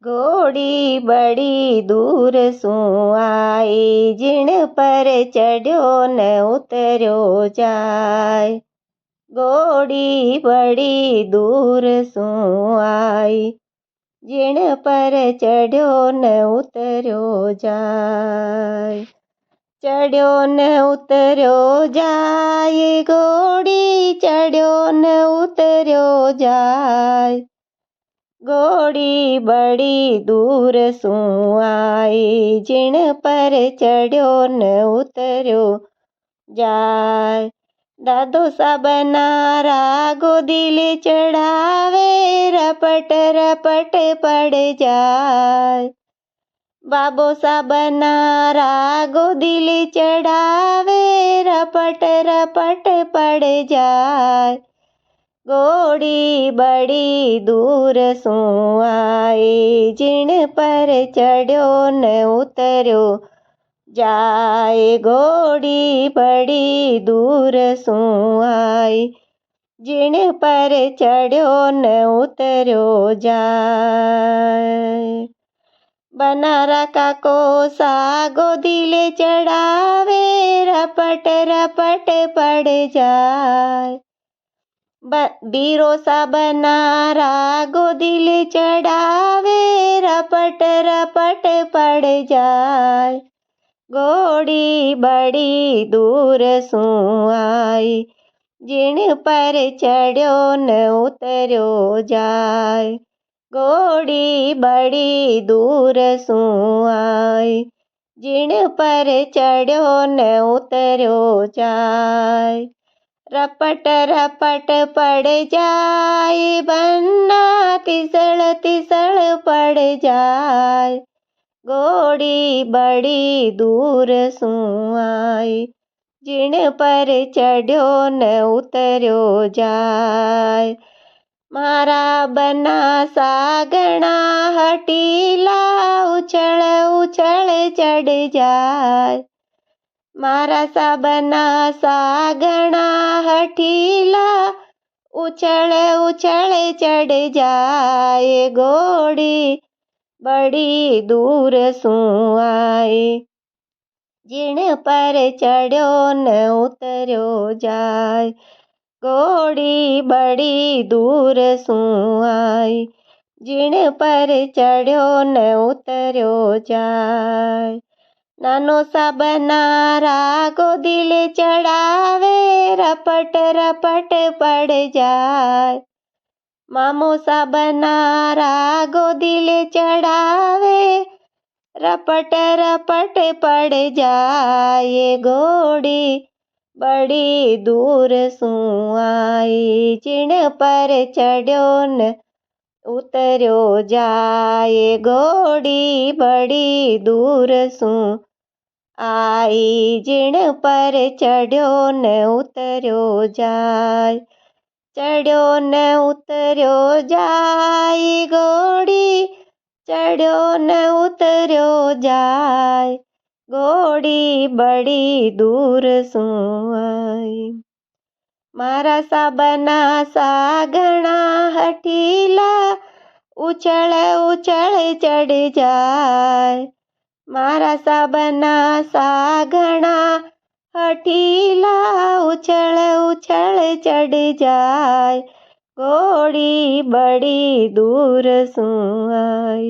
घोड़ी बड़ी दूर सूं आई, जिण पर चढ़ियो न उतरियो जाय। घोड़ी बड़ी दूर सूं आई, जिण पर चढ़ियो न उतरियो जाय। चढ़ियो न उतरियो जाय, घोड़ी चढ़ियो न उतरियो जाय। घोड़ी बड़ी दूर सूं आई, जिण पर चढ़ियो न उतरियो जाय। दादो साबना रागो दिल चढ़ावे, रपट रपट पड़ जाय। बाबो साबना रागो दिल चढ़ावे, रपट रपट पड़ जाय। घोड़ी बड़ी दूर सूं आई, जिण पर चढ़ियो न उतरियो जाय। घोड़ी बड़ी दूर सूं आई, जिण पर चढ़ियो न उतरियो जाय। बनारा का कोसा गो दिल चढ़ावे, रपट रपट पड़ जाय। बीरो साबना रागो दिल चढ़ावे, रपट रपट पड़ जाय। घोड़ी बड़ी दूर सूं आई, जिण पर चढ़ियो न उतरियो जाय। घोड़ी बड़ी दूर सूं आई, जिण पर चढ़ियो न उतरियो जाय। रपट रपट पड़ जाय, बन्ना तिसळ तिसळ पड़ जाय। घोड़ी बड़ी दूर सूं आई, जिण पर चढ़ियो न उतरियो जाय। मारा बना सागणा हटीला, उछळ उछळ चढ़ जाय। मारा साबना सागणा हठीला, उछळ उछळ चढ़ जाय। घोड़ी बड़ी दूर सूं आई, जिण पर चढ़ियो न उतरियो जाय। घोड़ी बड़ी दूर सूं आई, जिण पर चढ़ियो न उतरियो जाय। नानो साबना रागो दिल चढ़ावे, रपट रपट पड़ जाय। मामो साबना रागो दिल चढ़ावे, रपट रपट पड़ जाय। घोड़ी बड़ी दूर सूं आई, जिण पर चढ़ियो न उतरियो जाय। घोड़ी बड़ी दूर सूं आई, जिण पर चढ़ियो न उतरियो जाय। चढ़ियो न उतरियो जाय, घोड़ी चढ़ियो न उतरियो जाय। घोड़ी बड़ी दूर सूं आई। मारा साबना सागणा हठीला, उछळ उछळ चढ़ जाय। मारा साबना सागणा हठीला, उछळ उछळ चढ़ जाय। घोड़ी बड़ी दूर सूं आई।